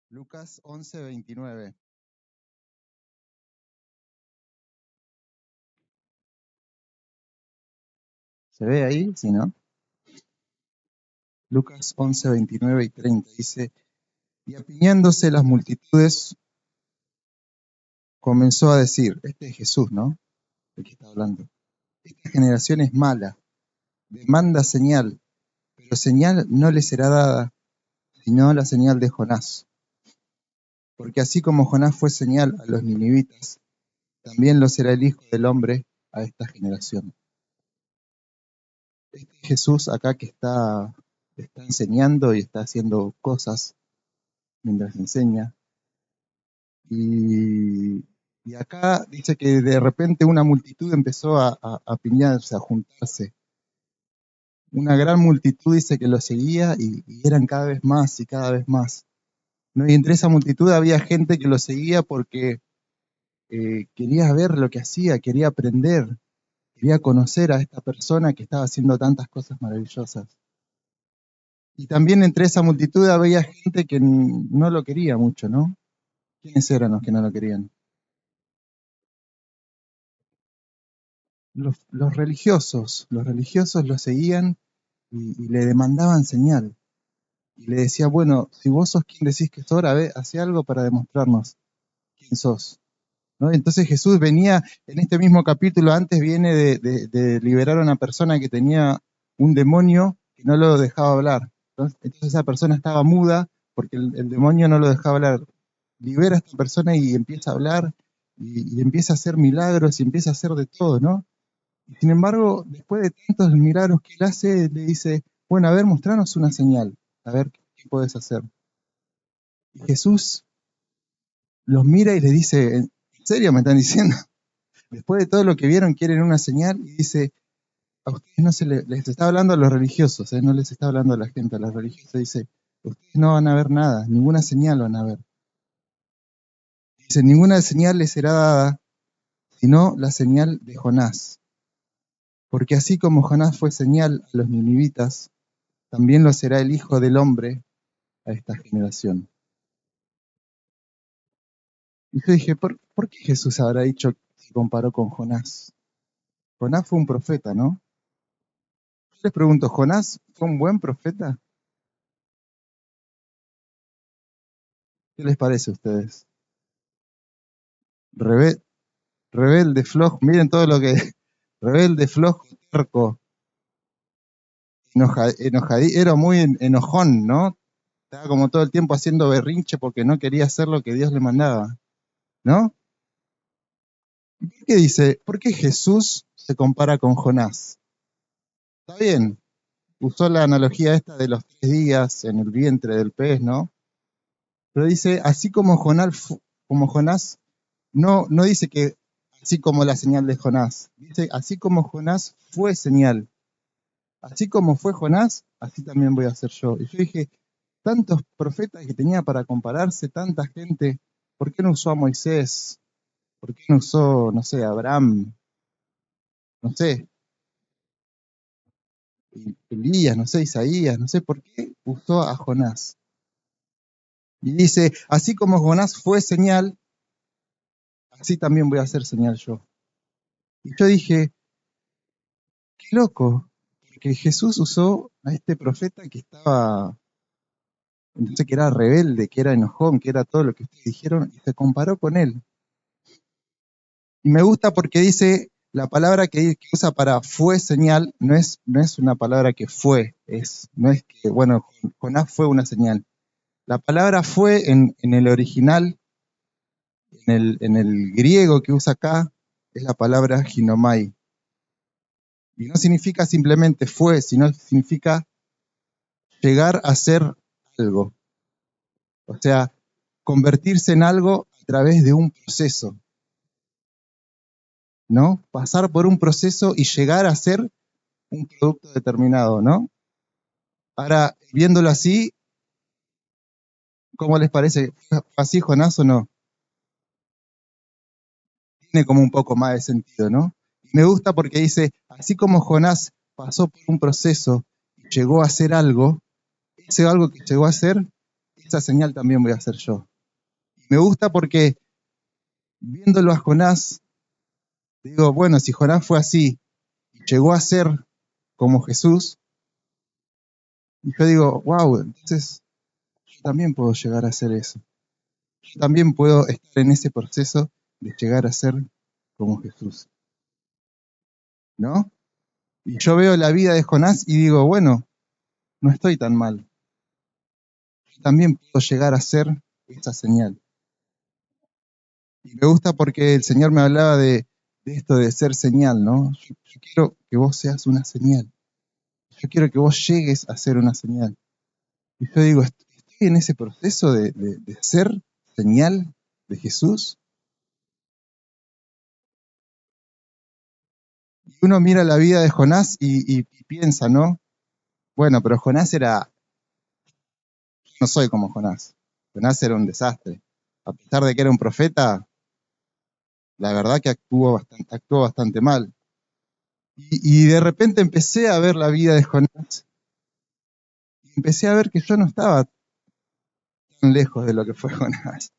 Lucas 11:29. ¿Se ve ahí? Si no. Lucas 11:29 y 30 dice, y apiñándose las multitudes, comenzó a decir, este es Jesús, ¿no? El que está hablando. Esta generación es mala, demanda señal, pero señal no le será dada, sino la señal de Jonás. Porque así como Jonás fue señal a los ninivitas, también lo será el Hijo del Hombre a esta generación. Este es Jesús acá que está enseñando y está haciendo cosas mientras enseña. Y acá dice que de repente una multitud empezó a apiñarse, a juntarse. Una gran multitud dice que lo seguía y eran cada vez más y cada vez más, ¿no? Y entre esa multitud había gente que lo seguía porque quería ver lo que hacía, quería aprender, quería conocer a esta persona que estaba haciendo tantas cosas maravillosas. Y también entre esa multitud había gente que no lo quería mucho, ¿no? ¿Quiénes eran los que no lo querían? Los religiosos lo seguían y le demandaban señal. Y le decía, bueno, si vos sos quien decís que sos, hace algo para demostrarnos quién sos, ¿no? Entonces Jesús venía, en este mismo capítulo antes, viene de liberar a una persona que tenía un demonio que no lo dejaba hablar. Entonces esa persona estaba muda porque el demonio no lo dejaba hablar. Libera a esta persona y empieza a hablar y empieza a hacer milagros y empieza a hacer de todo, ¿no? Sin embargo, después de tantos milagros que él hace, le dice, bueno, a ver, mostranos una señal, a ver qué puedes hacer. Y Jesús los mira y les dice, ¿en serio me están diciendo? Después de todo lo que vieron, quieren una señal, y dice, a ustedes no les está hablando a los religiosos, no les está hablando a la gente, a los religiosos, dice, ustedes no van a ver nada, ninguna señal van a ver. Dice, ninguna señal les será dada, sino la señal de Jonás. Porque así como Jonás fue señal a los ninivitas, también lo será el Hijo del Hombre a esta generación. Y yo dije, ¿por qué Jesús habrá dicho que se comparó con Jonás? Jonás fue un profeta, ¿no? Yo les pregunto, ¿Jonás fue un buen profeta? ¿Qué les parece a ustedes? Rebelde, flojo, miren todo lo que... Rebelde, flojo, terco, era muy enojón, ¿no? Estaba como todo el tiempo haciendo berrinche porque no quería hacer lo que Dios le mandaba, ¿no? ¿Por qué dice, por qué Jesús se compara con Jonás? Está bien, usó la analogía esta de los 3 días en el vientre del pez, ¿no? Pero dice, así como Jonás, no dice que así como la señal de Jonás, dice, así como Jonás fue señal, así como fue Jonás, así también voy a ser yo. Y yo dije, tantos profetas que tenía para compararse, tanta gente, ¿por qué no usó a Moisés? ¿Por qué no usó, no sé, a Abraham? No sé, Elías, no sé, Isaías, no sé por qué usó a Jonás. Y dice, así como Jonás fue señal, así también voy a hacer señal yo. Y yo dije, qué loco, porque Jesús usó a este profeta que estaba, no sé, que era rebelde, que era enojón, que era todo lo que ustedes dijeron, y se comparó con él. Y me gusta porque dice, la palabra que usa para fue señal no es una palabra que fue, no es que, bueno, Jonás fue una señal. La palabra fue en el original, en el griego que usa acá, es la palabra ginomai. Y no significa simplemente fue, sino significa llegar a ser algo. O sea, convertirse en algo a través de un proceso, ¿no? Pasar por un proceso y llegar a ser un producto determinado, ¿no? Ahora, viéndolo así, ¿cómo les parece? ¿Fue así Jonás o no? Tiene como un poco más de sentido, ¿no? Me gusta porque dice, así como Jonás pasó por un proceso y llegó a ser algo, ese algo que llegó a ser, esa señal también voy a hacer yo. Y me gusta porque viéndolo a Jonás, digo, bueno, si Jonás fue así y llegó a ser como Jesús, y yo digo, wow, entonces yo también puedo llegar a hacer eso. Yo también puedo estar en ese proceso de llegar a ser como Jesús, ¿no? Y yo veo la vida de Jonás y digo, bueno, no estoy tan mal. Yo también puedo llegar a ser esa señal. Y me gusta porque el Señor me hablaba de esto de ser señal, ¿no? Yo quiero que vos seas una señal. Yo quiero que vos llegues a ser una señal. Y yo digo, estoy en ese proceso de ser señal de Jesús. Y uno mira la vida de Jonás y piensa, ¿no? Bueno, pero Jonás era, yo no soy como Jonás. Jonás era un desastre. A pesar de que era un profeta, la verdad que actuó bastante mal. Y de repente empecé a ver la vida de Jonás y empecé a ver que yo no estaba tan lejos de lo que fue Jonás.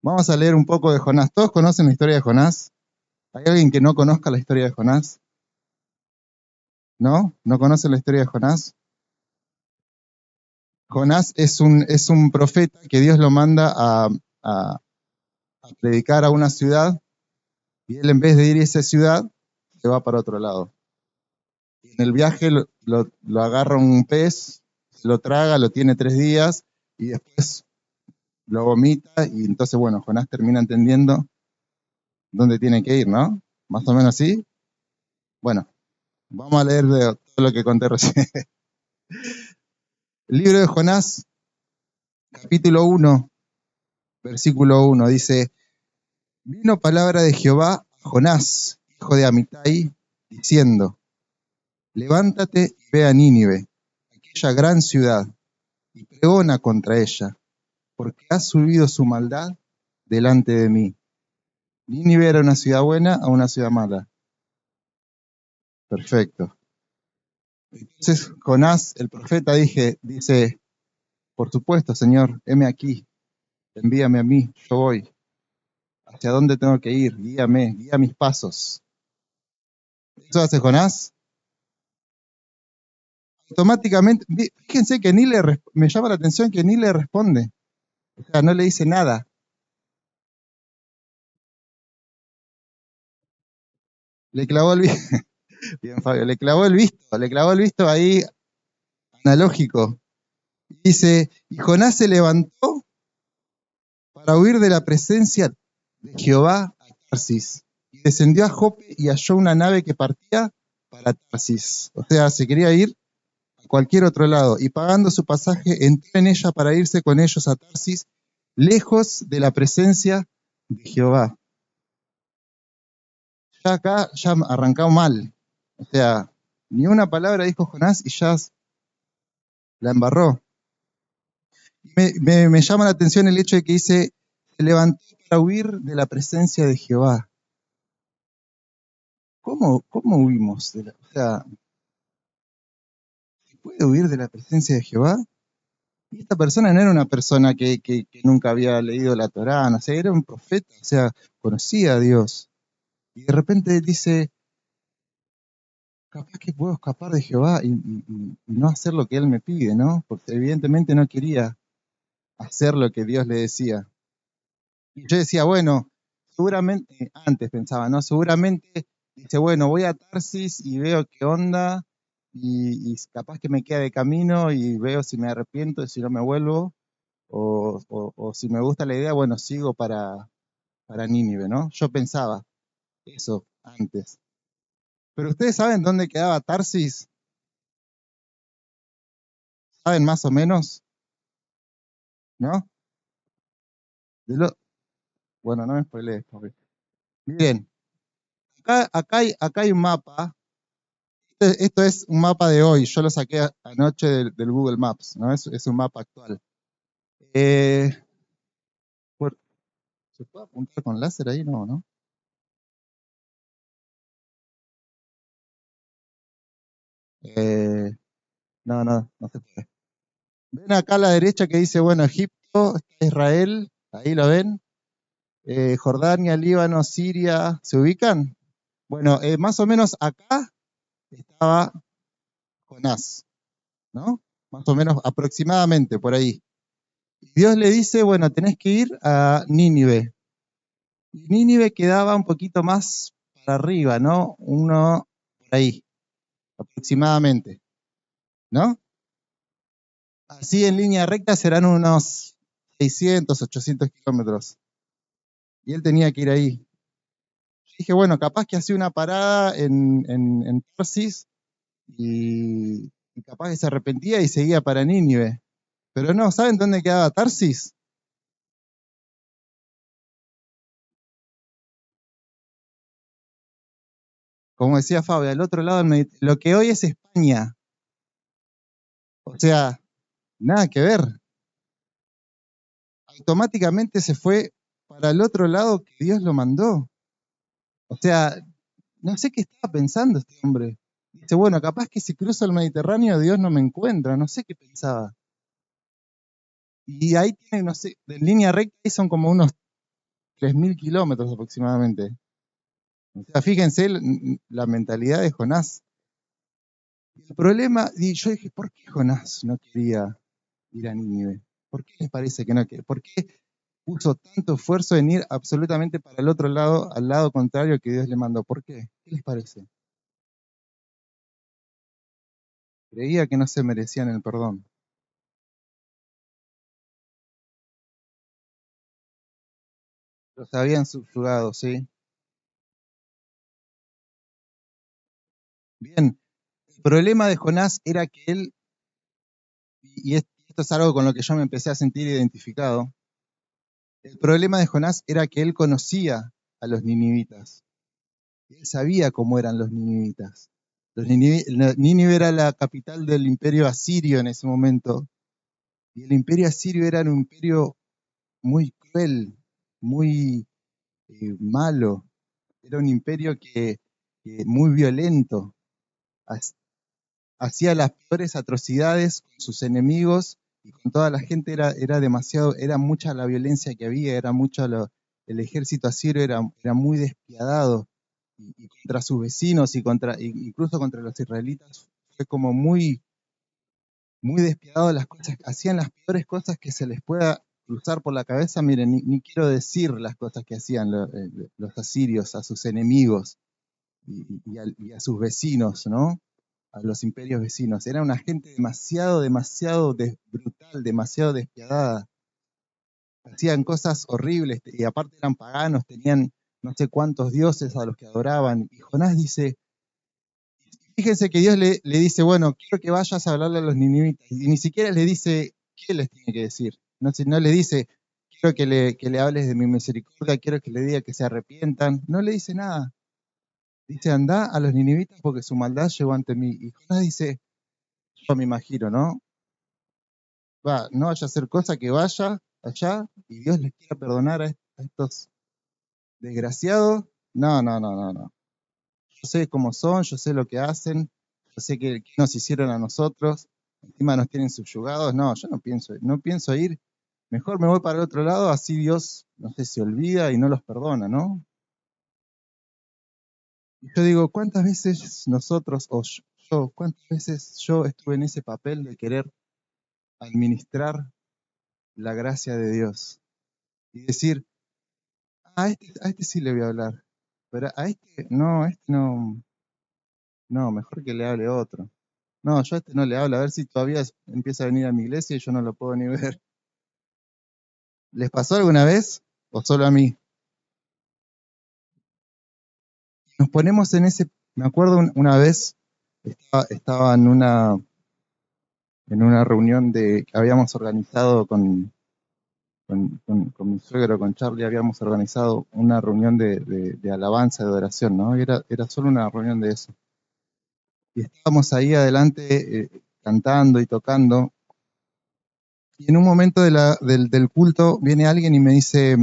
Vamos a leer un poco de Jonás. ¿Todos conocen la historia de Jonás? ¿Hay alguien que no conozca la historia de Jonás? ¿No? ¿No conocen la historia de Jonás? Jonás es un profeta que Dios lo manda a predicar a una ciudad y él en vez de ir a esa ciudad se va para otro lado. Y en el viaje lo agarra un pez, se lo traga, lo tiene 3 días y después lo vomita y entonces, bueno, Jonás termina entendiendo dónde tiene que ir, ¿no? Más o menos así. Bueno, vamos a leer de todo lo que conté recién. El libro de Jonás, capítulo 1, versículo 1, dice, vino palabra de Jehová a Jonás, hijo de Amitai, diciendo, levántate y ve a Nínive, aquella gran ciudad, y pregona contra ella, porque ha subido su maldad delante de mí. Nínive era una ciudad buena a una ciudad mala. Perfecto. Entonces Jonás, el profeta, dice, por supuesto, Señor, heme aquí, envíame a mí, yo voy. ¿Hacia dónde tengo que ir? Guíame, guía mis pasos. Eso hace Jonás. Automáticamente, fíjense que me llama la atención que ni le responde. O sea, no le dice nada. Le clavó el visto. Bien, Fabio, le clavó el visto ahí analógico. Dice, y Jonás se levantó para huir de la presencia de Jehová a Tarsis. Y descendió a Jope y halló una nave que partía para Tarsis. O sea, se quería ir a cualquier otro lado. Y pagando su pasaje, entró en ella para irse con ellos a Tarsis, lejos de la presencia de Jehová. Ya acá ya arrancamos mal. O sea, ni una palabra dijo Jonás y ya la embarró. Me llama la atención el hecho de que dice, se levantó para huir de la presencia de Jehová. ¿Cómo huimos? O sea, ¿se puede huir de la presencia de Jehová? Y esta persona no era una persona que nunca había leído la Torá, no sé, era un profeta, o sea, conocía a Dios. Y de repente dice, capaz que puedo escapar de Jehová y no hacer lo que Él me pide, ¿no? Porque evidentemente no quería hacer lo que Dios le decía. Y yo decía, bueno, seguramente, antes pensaba, ¿no? Seguramente dice, bueno, voy a Tarsis y veo qué onda, y capaz que me queda de camino y veo si me arrepiento y si no me vuelvo, o si me gusta la idea, bueno, sigo para Nínive, ¿no? Yo pensaba eso antes. Pero ustedes saben dónde quedaba Tarsis, ¿saben más o menos? ¿No? De lo- bueno, no me spoilees, porque- Miren, acá hay un mapa. Esto es un mapa de hoy, yo lo saqué anoche del Google Maps, ¿no? Es un mapa actual. Eh, por- ¿Se puede apuntar con láser ahí? No, ¿no? Eh, no se puede. Ven acá a la derecha que dice, bueno, Egipto, está Israel, ahí lo ven, Jordania, Líbano, Siria, ¿se ubican? Bueno, más o menos acá estaba Jonás, ¿no? Más o menos aproximadamente por ahí. Y Dios le dice, bueno, tenés que ir a Nínive. Y Nínive quedaba un poquito más para arriba, ¿no? Uno por ahí, aproximadamente, ¿no? Así en línea recta serán unos 600, 800 kilómetros. Y él tenía que ir ahí. Yo dije, bueno, capaz que hacía una parada en Tarsis y capaz que se arrepentía y seguía para Nínive. Pero no, ¿saben dónde quedaba Tarsis? Como decía Fabio, al otro lado del lo que hoy es España. O sea, nada que ver. Automáticamente se fue para el otro lado que Dios lo mandó. O sea, no sé qué estaba pensando este hombre. Dice, bueno, capaz que si cruzo el Mediterráneo Dios no me encuentra, no sé qué pensaba. Y ahí tiene, no sé, en línea recta ahí son como unos 3.000 kilómetros aproximadamente. O sea, fíjense la mentalidad de Jonás. El problema, y yo dije, ¿por qué Jonás no quería ir a Nínive? ¿Por qué les parece que no quería? ¿Por qué puso tanto esfuerzo en ir absolutamente para el otro lado, al lado contrario que Dios le mandó? ¿Por qué? ¿Qué les parece? Creía que no se merecían el perdón. Los habían subyugado, ¿sí? Bien, el problema de Jonás era que él, y esto es algo con lo que yo me empecé a sentir identificado, el problema de Jonás era que él conocía a los ninivitas. Él sabía cómo eran los ninivitas. Nínive era la capital del imperio asirio en ese momento, y el imperio asirio era un imperio muy cruel, muy malo, era un imperio que muy violento, hacía las peores atrocidades con sus enemigos y con toda la gente. Era demasiado, era mucha la violencia que había, era mucho el ejército asirio era muy despiadado y contra sus vecinos y incluso contra los israelitas fue como muy despiadado las cosas, hacían las peores cosas que se les pueda cruzar por la cabeza. Miren, ni quiero decir las cosas que hacían los asirios a sus enemigos y a sus vecinos, ¿no? A los imperios vecinos. Era una gente demasiado brutal, demasiado despiadada. Hacían cosas horribles y aparte eran paganos, tenían no sé cuántos dioses a los que adoraban. Y Jonás dice, fíjense que Dios le dice, bueno, quiero que vayas a hablarle a los ninivitas. Y ni siquiera le dice qué les tiene que decir. No le dice, quiero que le hables de mi misericordia, quiero que le diga que se arrepientan. No le dice nada. Dice, anda a los ninivitas porque su maldad llegó ante mí. Y Jonás dice, yo me imagino, ¿no? No vaya a hacer cosa que vaya allá y Dios les quiera perdonar a estos desgraciados. No, no, no, no, no. Yo sé cómo son, yo sé lo que hacen, yo sé qué nos hicieron a nosotros, encima nos tienen subyugados. No, yo no pienso ir. Mejor me voy para el otro lado, así Dios, no sé, se olvida y no los perdona, ¿no? Y yo digo, ¿cuántas veces nosotros, cuántas veces yo estuve en ese papel de querer administrar la gracia de Dios y decir, a este sí le voy a hablar, pero a este no, no, mejor que le hable otro. No, yo a este no le hablo, a ver si todavía empieza a venir a mi iglesia y yo no lo puedo ni ver. ¿Les pasó alguna vez o solo a mí? Nos ponemos en ese, me acuerdo una vez, estaba en una reunión que habíamos organizado con mi suegro, con Charlie, habíamos organizado una reunión de alabanza, de adoración, ¿no? Era solo una reunión de eso. Y estábamos ahí adelante cantando y tocando. Y en un momento del culto viene alguien y me dice,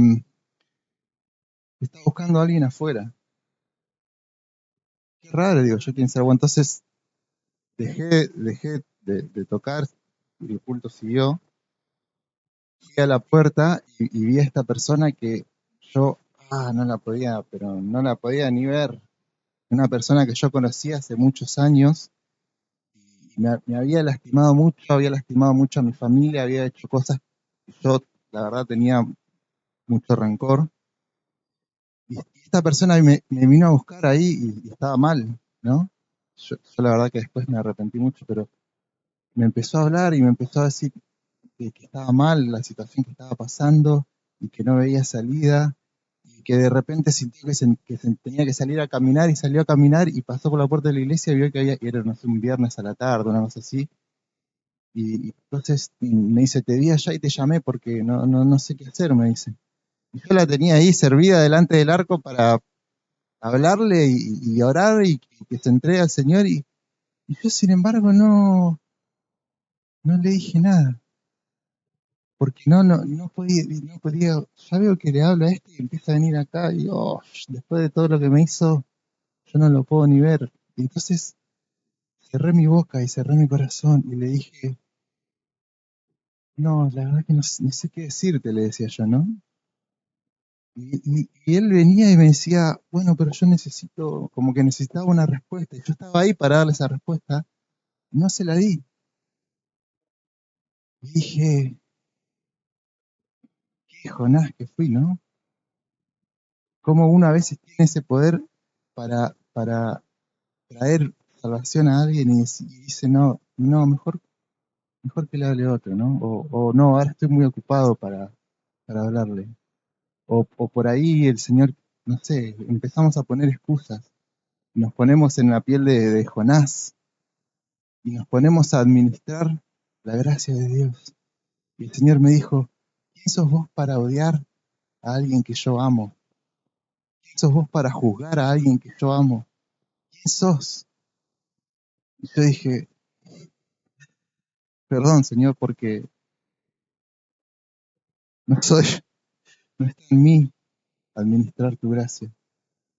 está buscando a alguien afuera. Qué raro, digo yo, quién sabe. Bueno, entonces dejé de tocar, y el culto siguió, fui a la puerta y vi a esta persona que yo, no la podía, pero no la podía ni ver. Una persona que yo conocía hace muchos años, y me había lastimado mucho a mi familia, había hecho cosas que yo, la verdad, tenía mucho rencor. Y esta persona me vino a buscar ahí y estaba mal, ¿no? Yo la verdad que después me arrepentí mucho, pero me empezó a hablar y me empezó a decir que estaba mal la situación que estaba pasando y que no veía salida y que de repente sintió que tenía que salir a caminar y salió a caminar y pasó por la puerta de la iglesia y vio que era, no sé, un viernes a la tarde, una cosa así. Y entonces me dice, te vi allá y te llamé porque no sé qué hacer, me dice. Y yo la tenía ahí servida delante del arco para hablarle y orar y que se entregue al Señor y yo sin embargo no le dije nada, porque no podía, ya veo que le habla a este y empieza a venir acá y después de todo lo que me hizo, yo no lo puedo ni ver. Y entonces cerré mi boca y cerré mi corazón y le dije, no, la verdad que no sé qué decirte, le decía yo, ¿no? Y él venía y me decía, bueno, pero yo necesito, como que necesitaba una respuesta. Y yo estaba ahí para darle esa respuesta, y no se la di. Y dije, qué Jonás que fui, ¿no? Cómo uno a veces tiene ese poder para traer salvación a alguien y dice, no, mejor que le hable otro, ¿no? O no, ahora estoy muy ocupado para hablarle. O por ahí el Señor, no sé, empezamos a poner excusas. Nos ponemos en la piel de Jonás y nos ponemos a administrar la gracia de Dios. Y el Señor me dijo, ¿quién sos vos para odiar a alguien que yo amo? ¿Quién sos vos para juzgar a alguien que yo amo? ¿Quién sos? Y yo dije, perdón, Señor, porque no soy, no está en mí administrar tu gracia.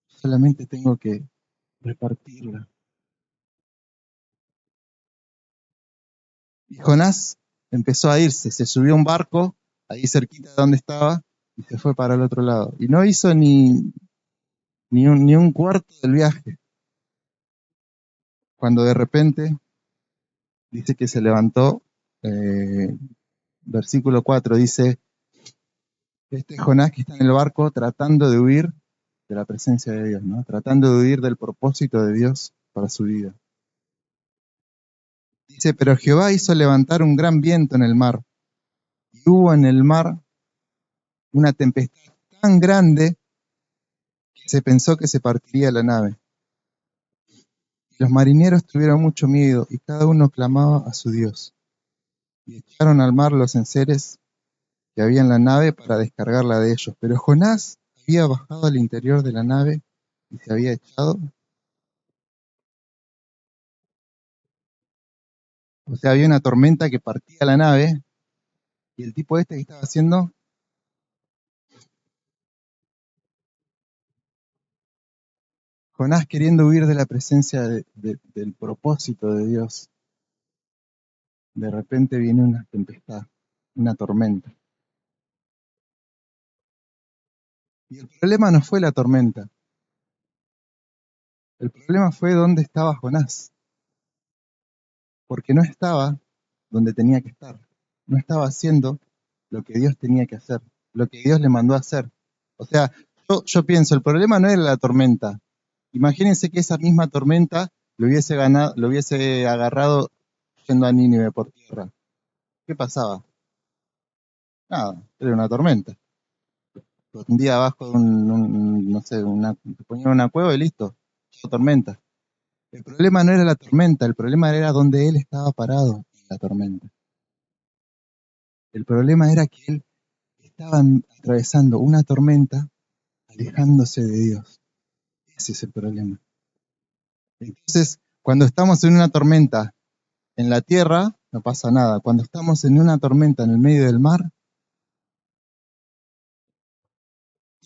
Solamente tengo que repartirla. Y Jonás empezó a irse, se subió a un barco ahí cerquita de donde estaba y se fue para el otro lado. Y no hizo ni un cuarto del viaje, cuando de repente dice que se levantó, versículo 4 dice, este Jonás que está en el barco tratando de huir de la presencia de Dios, ¿no? Tratando de huir del propósito de Dios para su vida. Dice, pero Jehová hizo levantar un gran viento en el mar, y hubo en el mar una tempestad tan grande que se pensó que se partiría la nave. Y los marineros tuvieron mucho miedo, y cada uno clamaba a su Dios. Y echaron al mar los enseres que había en la nave para descargarla de ellos. Pero Jonás había bajado al interior de la nave y se había echado. O sea, había una tormenta que partía la nave, y el tipo este que estaba haciendo, Jonás queriendo huir de la presencia del propósito de Dios, de repente viene una tempestad, una tormenta. Y el problema no fue la tormenta, el problema fue dónde estaba Jonás, porque no estaba donde tenía que estar, no estaba haciendo lo que Dios tenía que hacer, lo que Dios le mandó a hacer. O sea, yo pienso, el problema no era la tormenta. Imagínense que esa misma tormenta lo hubiese agarrado yendo a Nínive por tierra. ¿Qué pasaba? Nada, era una tormenta. Lo hundía abajo de no sé, se ponía en una cueva y listo, chao tormenta. El problema no era la tormenta, el problema era donde él estaba parado en la tormenta. El problema era que él estaba atravesando una tormenta alejándose de Dios. Ese es el problema. Entonces, cuando estamos en una tormenta en la tierra, no pasa nada. Cuando estamos en una tormenta en el medio del mar,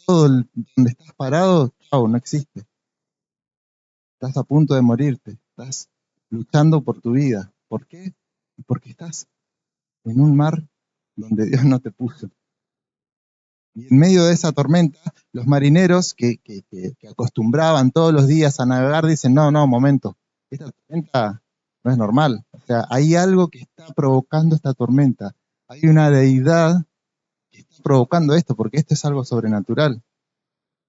donde estás parado, chao, no existe. Estás a punto de morirte. Estás luchando por tu vida. ¿Por qué? Porque estás en un mar donde Dios no te puso. Y en medio de esa tormenta, los marineros que acostumbraban todos los días a navegar dicen, no, no, momento, esta tormenta no es normal. O sea, hay algo que está provocando esta tormenta. Hay una deidad que está provocando esto, porque esto es algo sobrenatural.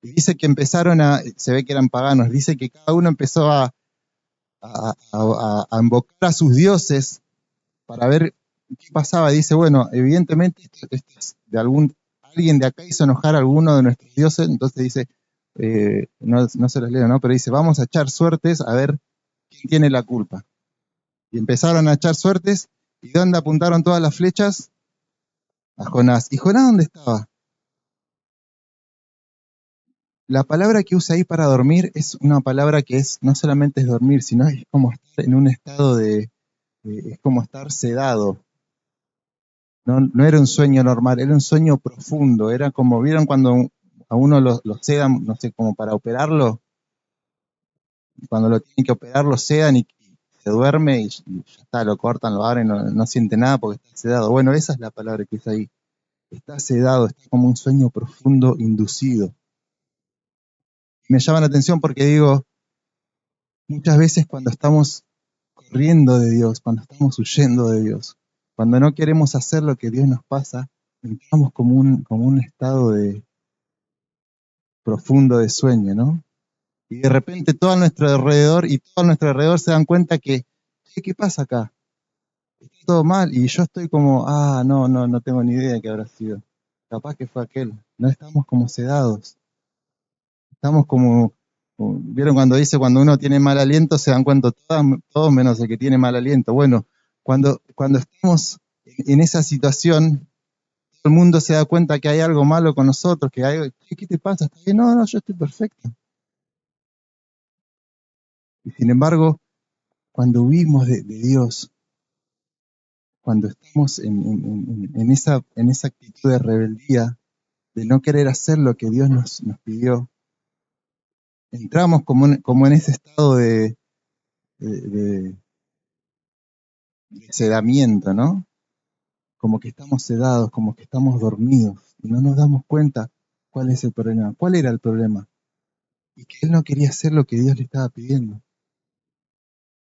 Y dice que se ve que eran paganos, dice que cada uno empezó a invocar a sus dioses para ver qué pasaba. Dice, bueno, evidentemente esto es alguien de acá hizo enojar a alguno de nuestros dioses, entonces dice, no se los leo, ¿no? Pero dice, vamos a echar suertes a ver quién tiene la culpa. Y empezaron a echar suertes, ¿y dónde apuntaron todas las flechas? A Jonás. ¿Y Jonás dónde estaba? La palabra que usa ahí para dormir es una palabra que no solamente es dormir, sino es como estar en un estado es como estar sedado. No, no era un sueño normal, era un sueño profundo. Era como, ¿vieron cuando a uno lo sedan, no sé, como para operarlo? Cuando lo tienen que operar, lo sedan y se duerme y ya está, lo cortan, lo abren, no siente nada porque está sedado. Bueno, esa es la palabra que usa ahí. Está sedado, está como un sueño profundo inducido. Me llama la atención porque digo, muchas veces cuando estamos corriendo de Dios, cuando estamos huyendo de Dios, cuando no queremos hacer lo que Dios nos pasa, entramos como un estado profundo de sueño, ¿no? Y de repente todo a nuestro alrededor se dan cuenta que, ¿qué pasa acá? Está todo mal y yo estoy como, no tengo ni idea de qué habrá sido. Capaz que fue aquel. No estamos como sedados. Estamos ¿vieron cuando dice cuando uno tiene mal aliento se dan cuenta todos menos el que tiene mal aliento? Bueno, cuando estamos en esa situación, todo el mundo se da cuenta que hay algo malo con nosotros, que hay, ¿qué te pasa? ¿Estás bien? No, no, yo estoy perfecto. Y sin embargo, cuando huimos de Dios, cuando estamos en esa actitud de rebeldía, de no querer hacer lo que Dios nos pidió, entramos como en ese estado de sedamiento, ¿no? Como que estamos sedados, como que estamos dormidos y no nos damos cuenta cuál es el problema, cuál era el problema. Y que él no quería hacer lo que Dios le estaba pidiendo.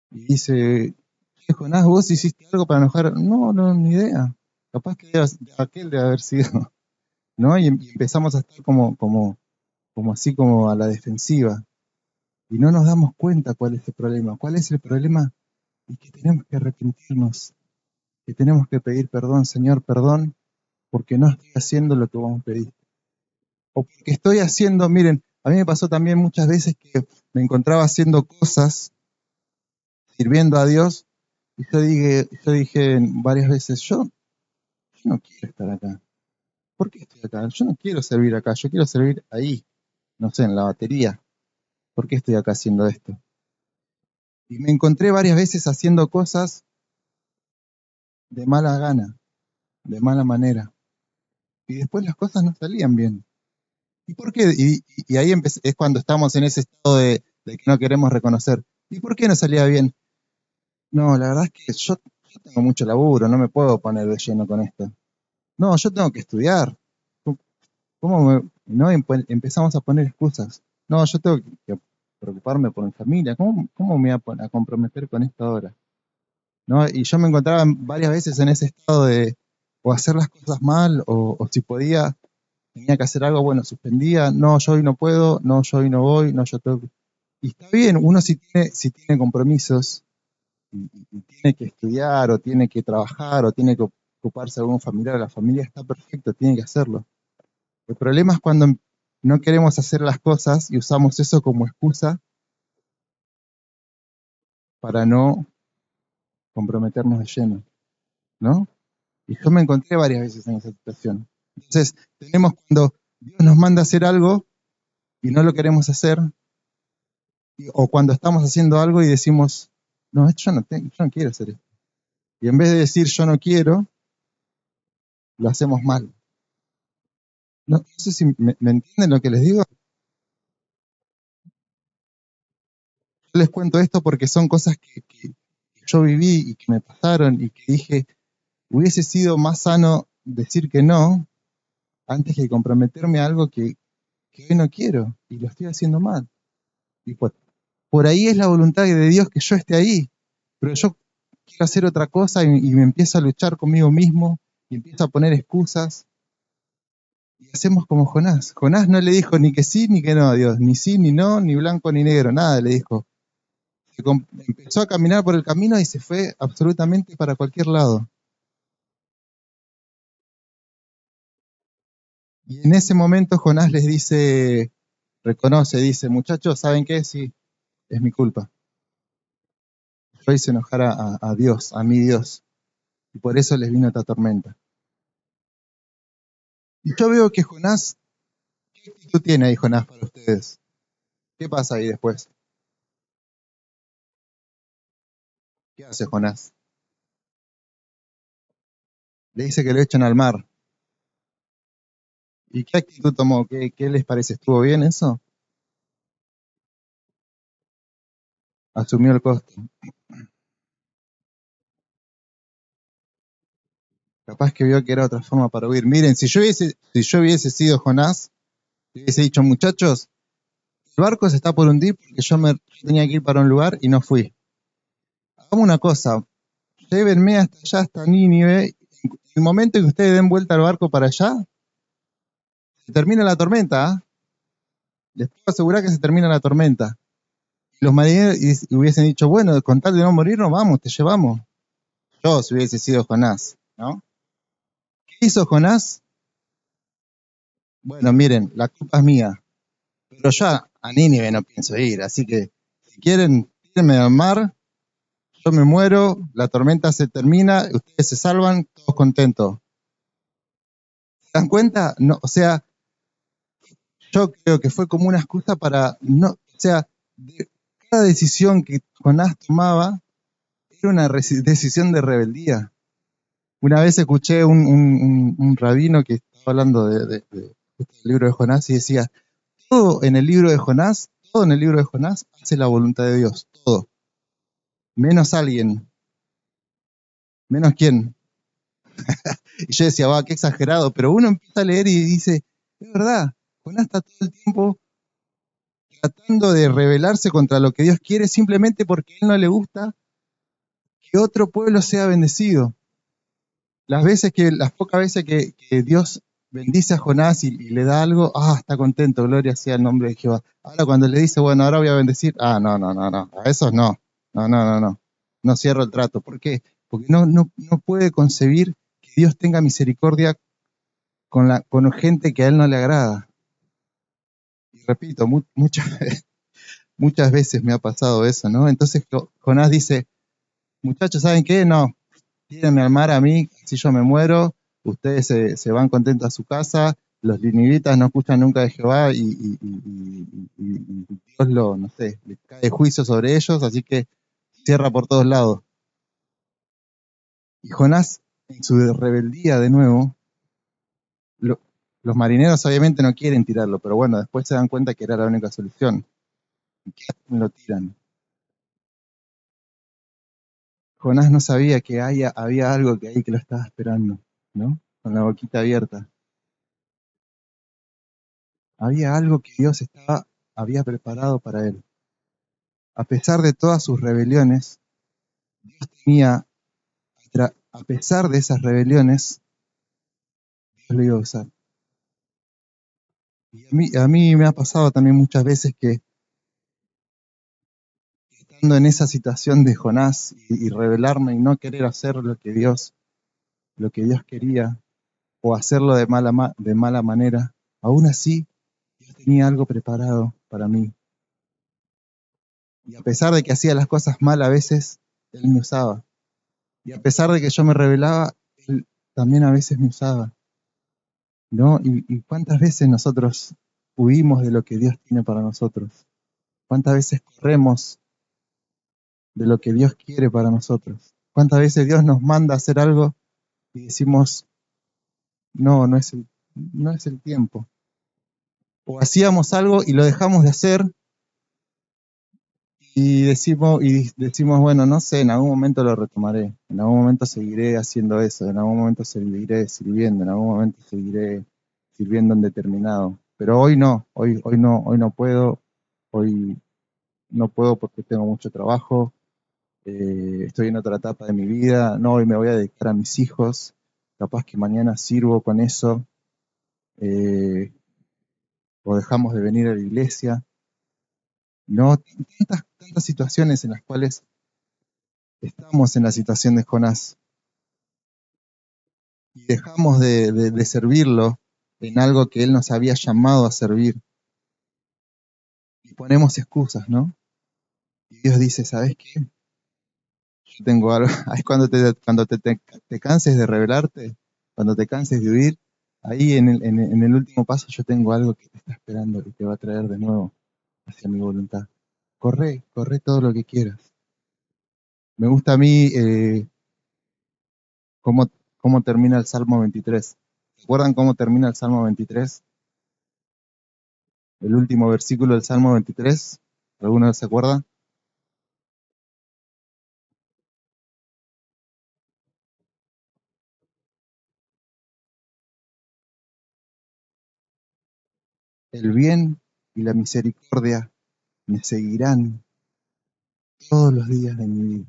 Y dice, "Che, Jonás, ¿vos hiciste algo para enojar?" No, no, ni idea. Capaz que aquel debe haber sido, ¿no? Y empezamos a estar como así como a la defensiva. Y no nos damos cuenta cuál es el problema. ¿Cuál es el problema? Y que tenemos que arrepentirnos, que tenemos que pedir perdón, Señor, perdón, porque no estoy haciendo lo que vos me pediste. O porque estoy haciendo, miren, a mí me pasó también muchas veces que me encontraba haciendo cosas, sirviendo a Dios, y yo dije varias veces, yo no quiero estar acá. ¿Por qué estoy acá? Yo no quiero servir acá, yo quiero servir ahí, no sé, en la batería. ¿Por qué estoy acá haciendo esto? Y me encontré varias veces haciendo cosas de mala gana, de mala manera. Y después las cosas no salían bien. ¿Y por qué? Y ahí es cuando estamos en ese estado de que no queremos reconocer. ¿Y por qué no salía bien? No, la verdad es que yo tengo mucho laburo, no me puedo poner de lleno con esto. No, yo tengo que estudiar. No? Empezamos a poner excusas. No, yo tengo que preocuparme por mi familia. ¿Cómo me voy a comprometer con esto ahora? ¿No? Y yo me encontraba varias veces en ese estado de o hacer las cosas mal o si podía, tenía que hacer algo, bueno, suspendía, no, yo hoy no puedo, no, yo hoy no voy, no, yo tengo que... Y está bien, uno si tiene compromisos y tiene que estudiar o tiene que trabajar o tiene que ocuparse de algún familiar, la familia está perfecto, tiene que hacerlo. El problema es cuando no queremos hacer las cosas y usamos eso como excusa para no comprometernos de lleno, ¿no? Y yo me encontré varias veces en esa situación. Entonces, tenemos cuando Dios nos manda a hacer algo y no lo queremos hacer, o cuando estamos haciendo algo y decimos, no, yo no quiero hacer esto. Y en vez de decir yo no quiero, lo hacemos mal. No sé si me entienden lo que les digo. Yo les cuento esto porque son cosas que yo viví y que me pasaron y que dije, Hubiese sido más sano decir que no antes que comprometerme a algo que hoy no quiero y lo estoy haciendo mal. Y por ahí es la voluntad de Dios que yo esté ahí, pero yo quiero hacer otra cosa y me empiezo a luchar conmigo mismo y empiezo a poner excusas y hacemos como Jonás. Jonás no le dijo ni que sí ni que no a Dios, ni sí ni no, ni blanco ni negro, nada le dijo. Empezó a caminar por el camino y se fue absolutamente para cualquier lado. Y en ese momento Jonás les dice, reconoce, dice, muchachos, ¿saben qué? Sí, es mi culpa. Yo hice enojar a Dios, a mi Dios, y por eso les vino esta tormenta. Y yo veo que Jonás, ¿qué actitud tiene ahí Jonás para ustedes? ¿Qué pasa ahí después? ¿Qué hace Jonás? Le dice que lo echen al mar. ¿Y qué actitud tomó? ¿Qué les parece? ¿Estuvo bien eso? Asumió el costo. Capaz que vio que era otra forma para huir. Miren, si yo hubiese sido Jonás, le hubiese dicho, muchachos, el barco se está por hundir porque yo tenía que ir para un lugar y no fui. Hagamos una cosa, llévenme hasta allá, hasta Nínive. En el momento en que ustedes den vuelta al barco para allá, se termina la tormenta, ¿ah? Les puedo asegurar que se termina la tormenta. Y los marineros hubiesen dicho, bueno, con tal de no morirnos, vamos, te llevamos. Yo, si hubiese sido Jonás, ¿no? ¿Qué hizo Jonás? Bueno, miren, la culpa es mía, pero yo a Nínive no pienso ir, así que si quieren, tírenme al mar, yo me muero, la tormenta se termina, ustedes se salvan, todos contentos. ¿Se dan cuenta? No, o sea, yo creo que fue como una excusa para no, o sea, cada decisión que Jonás tomaba era una decisión de rebeldía. Una vez escuché un rabino que estaba hablando de este libro de Jonás y decía, todo en el libro de Jonás, todo en el libro de Jonás hace la voluntad de Dios, todo, menos alguien, menos quién. Y yo decía, va, qué exagerado, pero uno empieza a leer y dice, es verdad, Jonás está todo el tiempo tratando de rebelarse contra lo que Dios quiere simplemente porque a él no le gusta que otro pueblo sea bendecido. Las pocas veces que Dios bendice a Jonás y le da algo, está contento, gloria sea el nombre de Jehová. Ahora cuando le dice, bueno, ahora voy a bendecir, no, a esos no cierro el trato. ¿Por qué? Porque no puede concebir que Dios tenga misericordia con gente que a él no le agrada. Y repito, muchas veces me ha pasado eso, ¿no? Entonces Jonás dice, muchachos, ¿saben qué? No, tírenme al mar a mí, si yo me muero, ustedes se van contentos a su casa, los ninivitas no escuchan nunca de Jehová y Dios no sé, le cae juicio sobre ellos, así que cierra por todos lados. Y Jonás, en su rebeldía de nuevo, lo- los marineros obviamente no quieren tirarlo, pero bueno, después se dan cuenta que era la única solución. ¿Y qué hacen? Lo tiran. Jonás no sabía que había algo que ahí que lo estaba esperando, ¿no? Con la boquita abierta. Había algo que había preparado para él. A pesar de todas sus rebeliones, Dios tenía, a pesar de esas rebeliones, Dios lo iba a usar. Y a mí me ha pasado también muchas veces que estando en esa situación de Jonás y rebelarme y no querer hacer lo que Dios quería, o hacerlo de mala manera, aún así Dios tenía algo preparado para mí. Y a pesar de que hacía las cosas mal a veces, Él me usaba. Y a pesar de que yo me rebelaba, Él también a veces me usaba, ¿no? Y cuántas veces nosotros huimos de lo que Dios tiene para nosotros. Cuántas veces corremos de lo que Dios quiere para nosotros. Cuántas veces Dios nos manda a hacer algo y decimos, no, no es el tiempo. O hacíamos algo y lo dejamos de hacer decimos, bueno, no sé, en algún momento lo retomaré, en algún momento seguiré haciendo eso, en algún momento seguiré sirviendo, en algún momento seguiré sirviendo en determinado. Pero hoy no, hoy no puedo, hoy no puedo porque tengo mucho trabajo, estoy en otra etapa de mi vida, no, hoy me voy a dedicar a mis hijos, capaz que mañana sirvo con eso, eh, o dejamos de venir a la iglesia, no, tantas situaciones en las cuales estamos en la situación de Jonás y dejamos de servirlo en algo que él nos había llamado a servir y ponemos excusas, ¿no? Y Dios dice, ¿sabes qué? Yo tengo algo, es te canses de rebelarte, cuando te canses de huir, ahí en el último paso yo tengo algo que te está esperando y te va a traer de nuevo hacia mi voluntad. Corre todo lo que quieras. Me gusta a mí cómo, cómo termina el Salmo 23. ¿Se acuerdan cómo termina el Salmo 23? El último versículo del Salmo 23. ¿Alguno se acuerda? El bien y la misericordia me seguirán todos los días de mi vida.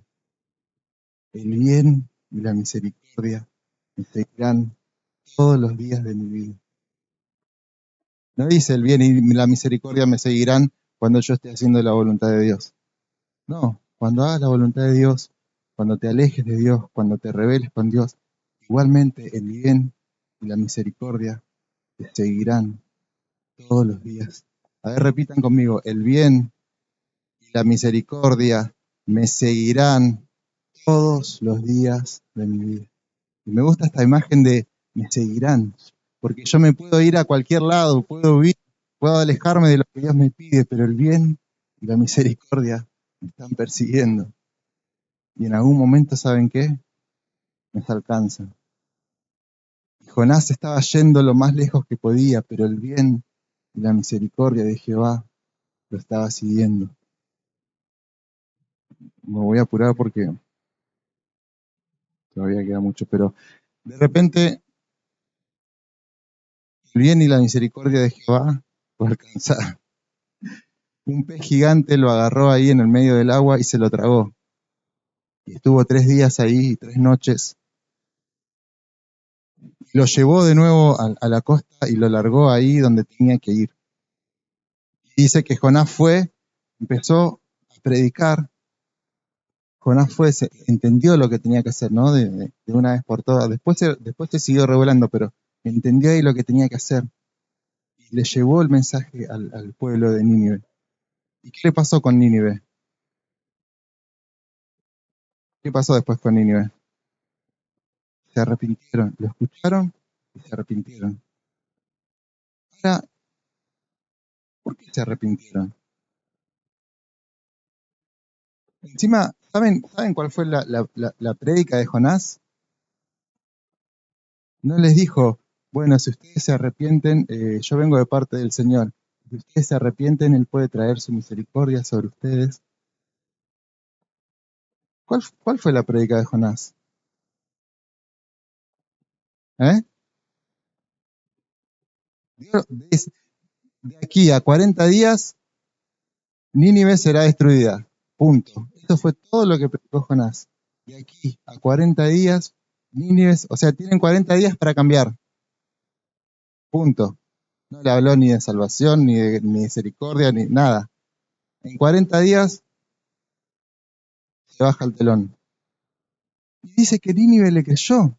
El bien y la misericordia me seguirán todos los días de mi vida. No dice el bien y la misericordia me seguirán cuando yo esté haciendo la voluntad de Dios. No, cuando hagas la voluntad de Dios, cuando te alejes de Dios, cuando te rebeles con Dios, igualmente el bien y la misericordia te seguirán todos los días. A ver, repitan conmigo, el bien y la misericordia me seguirán todos los días de mi vida. Y me gusta esta imagen de me seguirán, porque yo me puedo ir a cualquier lado, puedo huir, puedo alejarme de lo que Dios me pide, pero el bien y la misericordia me están persiguiendo. Y en algún momento, ¿saben qué? Me alcanzan. Y Jonás estaba yendo lo más lejos que podía, pero el bien y la misericordia de Jehová lo estaba siguiendo. Me voy a apurar porque todavía queda mucho, pero de repente el bien y la misericordia de Jehová lo alcanzaron. Un pez gigante lo agarró ahí en el medio del agua y se lo tragó. Y estuvo 3 días ahí y 3 noches. Lo llevó de nuevo a la costa y lo largó ahí donde tenía que ir. Y dice que Jonás fue, empezó a predicar. Jonás fue, entendió lo que tenía que hacer, ¿no? De una vez por todas. Después se siguió revelando, pero entendió ahí lo que tenía que hacer. Y le llevó el mensaje al pueblo de Nínive. ¿Y qué le pasó con Nínive? ¿Qué pasó después con Nínive? Se arrepintieron, lo escucharon y se arrepintieron. Ahora, ¿por qué se arrepintieron? Encima, ¿saben cuál fue la prédica de Jonás? No les dijo, bueno, si ustedes se arrepienten, yo vengo de parte del Señor. Si ustedes se arrepienten, Él puede traer su misericordia sobre ustedes. ¿Cuál fue la prédica de Jonás? ¿Eh? Dios, de aquí a 40 días, Nínive será destruida. Punto. Esto fue todo lo que predicó Jonás. De aquí a 40 días, Nínive, o sea, tienen 40 días para cambiar. Punto. No le habló ni de salvación, ni de misericordia, ni nada. En 40 días se baja el telón. Y dice que Nínive le creyó.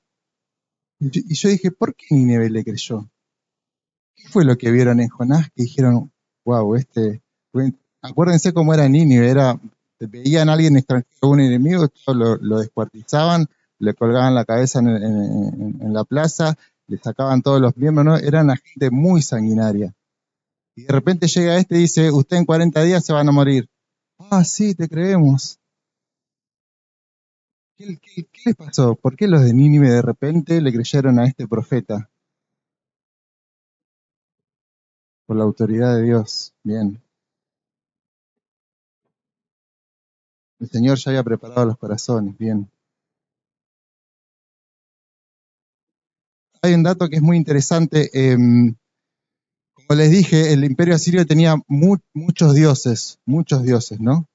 Y yo dije, ¿por qué Nínive le creyó? ¿Qué fue lo que vieron en Jonás que dijeron, wow, acuérdense cómo era Nínive, veían a alguien extranjero, un enemigo, lo descuartizaban, le colgaban la cabeza en la plaza, le sacaban todos los miembros, ¿no? Era una gente muy sanguinaria. Y de repente llega este y dice, usted en 40 días se van a morir. Ah, sí, te creemos. ¿Qué les pasó? ¿Por qué los de Nínive de repente le creyeron a este profeta? Por la autoridad de Dios. Bien. El Señor ya había preparado los corazones, bien. Hay un dato que es muy interesante. Como les dije, el imperio asirio tenía muchos dioses, ¿no?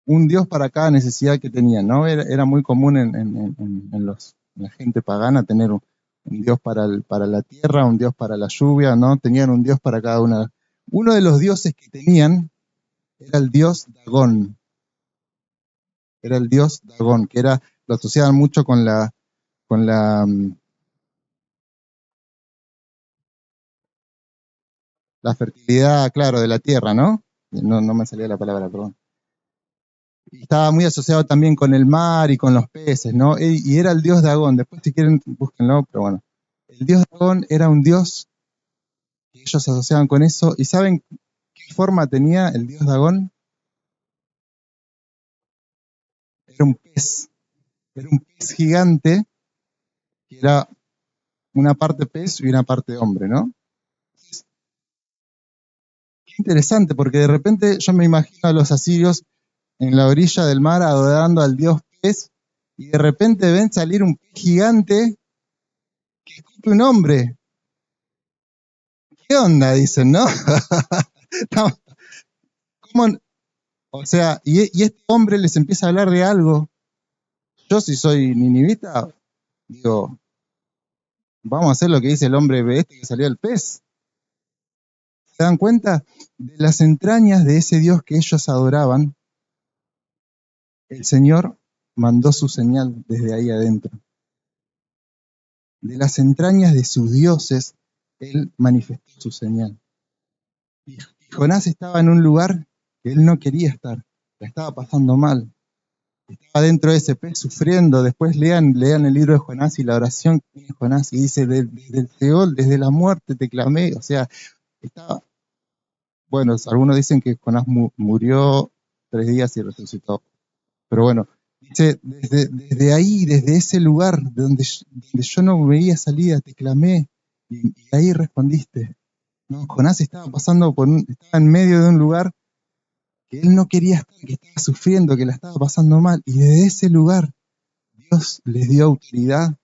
Un dios para cada necesidad que tenían, ¿no? Era muy común en la gente pagana tener un dios para la tierra, un dios para la lluvia, ¿no? Tenían un dios para cada una. Uno de los dioses que tenían era el dios Dagón. Era el dios Dagón, lo asociaban mucho con la fertilidad, claro, de la tierra, ¿no? No me salía la palabra, perdón. Y estaba muy asociado también con el mar y con los peces, ¿no? Y era el dios Dagón. Después, si quieren, búsquenlo, pero bueno. El dios Dagón era un dios que ellos asociaban con eso. ¿Y saben qué forma tenía el dios Dagón? Era un pez. Era un pez gigante que era una parte pez y una parte hombre, ¿no? Qué interesante, porque de repente yo me imagino a los asirios en la orilla del mar adorando al dios pez y de repente ven salir un pez gigante que escupe un hombre. ¿Qué onda? Dicen, ¿no? ¿Cómo? O sea, y este hombre les empieza a hablar de algo. Yo, si soy ninivita, digo, vamos a hacer lo que dice el hombre este que salió del pez. ¿Se dan cuenta? De las entrañas de ese Dios que ellos adoraban, el Señor mandó su señal desde ahí adentro. De las entrañas de sus dioses, Él manifestó su señal. Y Jonás estaba en un lugar que él no quería estar, la estaba pasando mal. Estaba dentro de ese pez sufriendo. Después lean el libro de Jonás y la oración que tiene Jonás y dice, desde el Seol, desde la muerte te clamé. O sea, estaba, bueno, algunos dicen que Jonás murió 3 días y resucitó. Pero bueno, dice, desde ahí, desde ese lugar donde yo no veía salida, te clamé y ahí respondiste. No, Jonás estaba estaba en medio de un lugar que él no quería estar, que estaba sufriendo, que la estaba pasando mal. Y desde ese lugar Dios les dio autoridad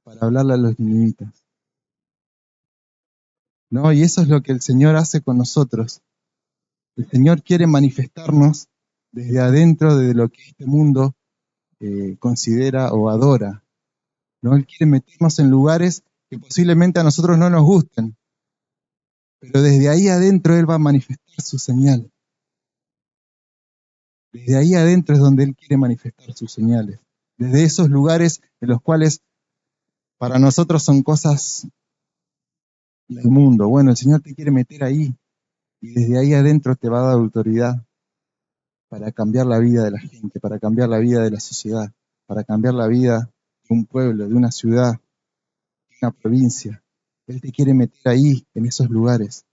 para hablarle a los ninivitas. ¿No? Y eso es lo que el Señor hace con nosotros. El Señor quiere manifestarnos desde adentro de lo que este mundo considera o adora. ¿No? Él quiere meternos en lugares que posiblemente a nosotros no nos gusten, pero desde ahí adentro Él va a manifestar su señal. Desde ahí adentro es donde Él quiere manifestar sus señales. Desde esos lugares en los cuales para nosotros son cosas del mundo. Bueno, el Señor te quiere meter ahí y desde ahí adentro te va a dar autoridad para cambiar la vida de la gente, para cambiar la vida de la sociedad, para cambiar la vida de un pueblo, de una ciudad, de una provincia. Él te quiere meter ahí, en esos lugares.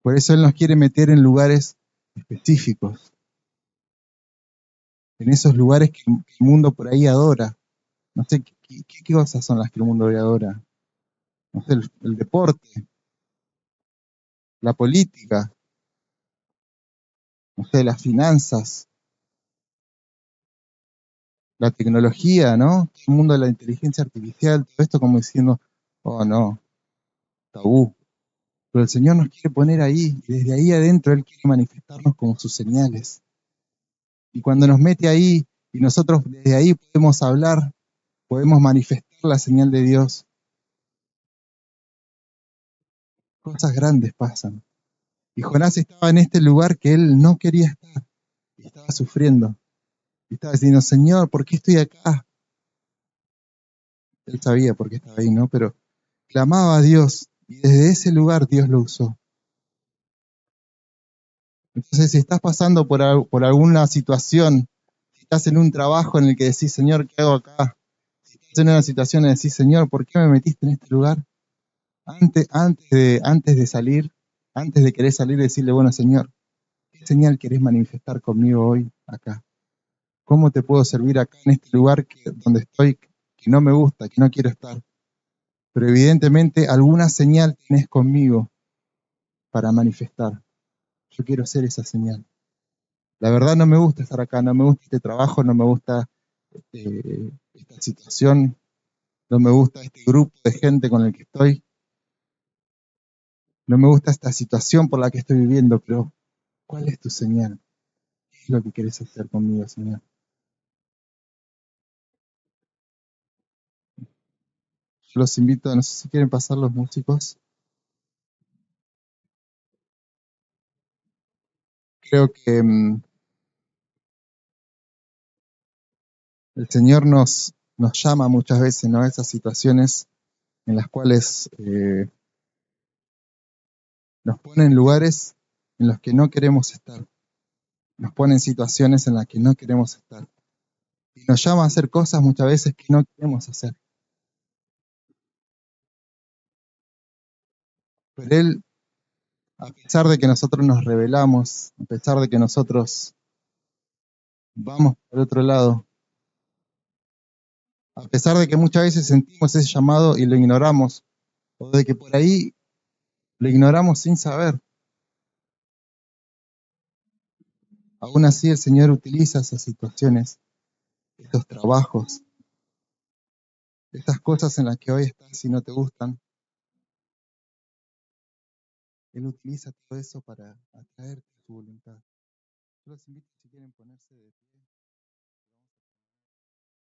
Por eso Él nos quiere meter en lugares específicos, en esos lugares que el mundo por ahí adora. No sé qué cosas son las que el mundo hoy adora. No sé, el deporte, la política, no sé, las finanzas, la tecnología, ¿no? El mundo de la inteligencia artificial, todo esto como diciendo, oh no, tabú. Pero el Señor nos quiere poner ahí, y desde ahí adentro Él quiere manifestarnos como sus señales. Y cuando nos mete ahí, y nosotros desde ahí podemos hablar, podemos manifestar la señal de Dios, cosas grandes pasan. Y Jonás estaba en este lugar que él no quería estar, y estaba sufriendo. Y estaba diciendo, Señor, ¿por qué estoy acá? Él sabía por qué estaba ahí, ¿no? Pero clamaba a Dios, y desde ese lugar Dios lo usó. Entonces, si estás pasando por alguna situación, si estás en un trabajo en el que decís, Señor, ¿qué hago acá? Si estás en una situación en que decís, Señor, ¿por qué me metiste en este lugar? Antes de salir, antes de querer salir, decirle, bueno, Señor, ¿qué señal querés manifestar conmigo hoy acá? ¿Cómo te puedo servir acá en este lugar donde estoy, que no me gusta, que no quiero estar? Pero evidentemente alguna señal tenés conmigo para manifestar. Yo quiero ser esa señal. La verdad no me gusta estar acá, no me gusta este trabajo, no me gusta esta situación, no me gusta este grupo de gente con el que estoy, no me gusta esta situación por la que estoy viviendo, pero ¿cuál es tu señal? ¿Qué es lo que quieres hacer conmigo, Señor? Yo los invito, no sé si quieren pasar los músicos. Creo que el Señor nos llama muchas veces, ¿no? A esas situaciones en las cuales nos pone en lugares en los que no queremos estar, nos pone en situaciones en las que no queremos estar. Y nos llama a hacer cosas muchas veces que no queremos hacer. Pero Él, a pesar de que nosotros nos rebelamos, a pesar de que nosotros vamos por otro lado, a pesar de que muchas veces sentimos ese llamado y lo ignoramos, o de que por ahí lo ignoramos sin saber, aún así el Señor utiliza esas situaciones, esos trabajos, esas cosas en las que hoy estás y no te gustan. Él utiliza todo eso para atraerte a su voluntad. Yo los invito si quieren ponerse de pie.